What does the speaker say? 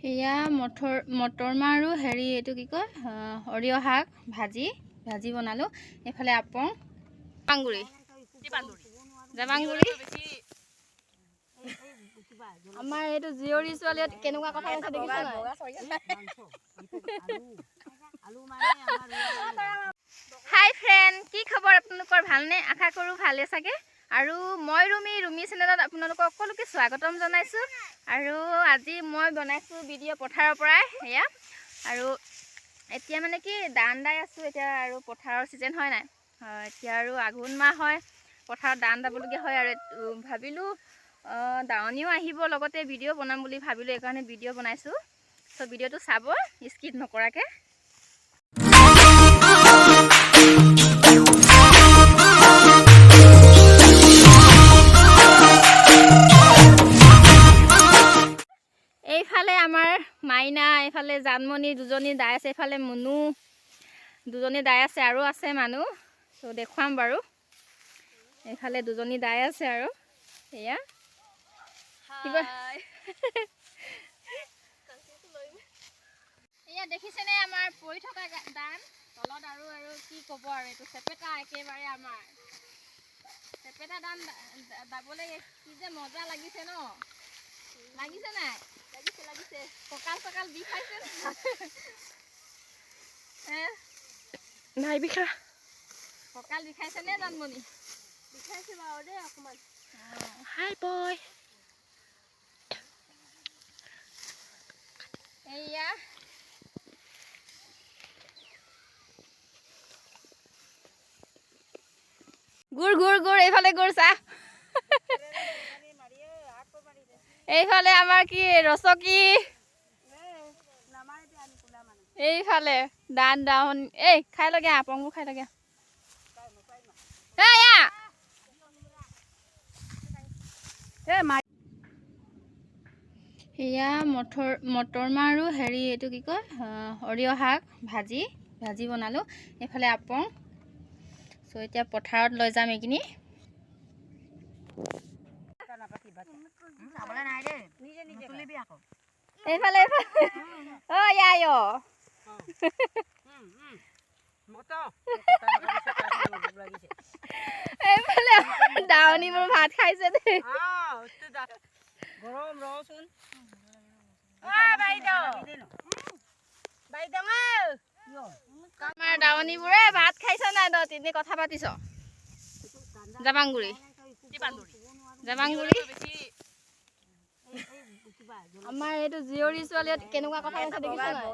এয়া মটৰ মাহ আৰু হেৰি এইটো কি কয় সৰিয়হ শাক ভাজি বনালোঁ। এইফালে আপং জাবাংগুৰি আমাৰ এইটো জীয়ৰী ছোৱালীয়ে কেনেকুৱা কথা কৈছে দেখিছা নাই? হাই ফ্ৰেণ্ড, কি খবৰ আপোনালোকৰ? ভালনে? আশা কৰোঁ ভালে চাগে। আৰু মই ৰুমি চেনেলত আপোনালোকক সকলোকে স্বাগতম জনাইছোঁ। আৰু আজি মই বনাইছোঁ ভিডিঅ' পথাৰৰ পৰাই এয়া। আৰু এতিয়া মানে কি ধান দাই আছোঁ এতিয়া, আৰু পথাৰৰ ছিজন হয় নাই? এতিয়া আৰু আঘোণ মাহ হয়, পথাৰত ধান দাবলগীয়া হয়। আৰু ভাবিলোঁ দাৱনীও আহিব, লগতে ভিডিঅ' বনাম বুলি ভাবিলোঁ, এইকাৰণে ভিডিঅ' বনাইছোঁ। চ' ভিডিঅ'টো চাব স্কিপ নকৰাকৈ। এইফালে আমাৰ মাইনা, এইফালে জানমণি দুজনী দাই আছে, এইফালে মুনু দুজনী দাই আছে, আৰু আছে মানুহ। ত' দেখুৱাম বাৰু। এইফালে দুজনী দাই আছে আৰু এয়া কিবা এয়া দেখিছেনে আমাৰ পৰি থকা ধান তলত। আৰু কি ক'ব, আৰু এইটো চেপেটা একেবাৰে আমাৰ চেপেটা ধান দাবলৈ কি যে মজা লাগিছে ন? লাগিছে নাই? লাগিছে। কঁকাল বিষাইছে নাই বিষা? কঁকাল বিষাইছে নে জানমণি? বিষাইছে বাৰু দেই অকণমান। হাই বয়। এয়া গুৰ এইফালে গুৰ চা। এইফালে আমাৰ কি ৰচকী, এইফালে দাৱন এই খাই লগে, আপংবোৰ খাই লগে। এয়া মটৰ মাহ আৰু হেৰি এইটো কি কয় সৰিয়হ শাক ভাজি বনালোঁ। এইফালে আপং। চ' এতিয়া পথাৰত লৈ যাম এইখিনি। এইফালে এইফালে দাৱনীবোৰ ভাত খাইছে দেই। গৰম ৰচোন। আমাৰ দাৱনীবোৰে ভাত খাইছে নাই? তই তিনি কথা পাতিছ। জাবাংগুৰি আমাৰ এইটো জীয়ৰী ছোৱালীয়ে কেনেকুৱা কথা কৈছে দেখিছা নাই?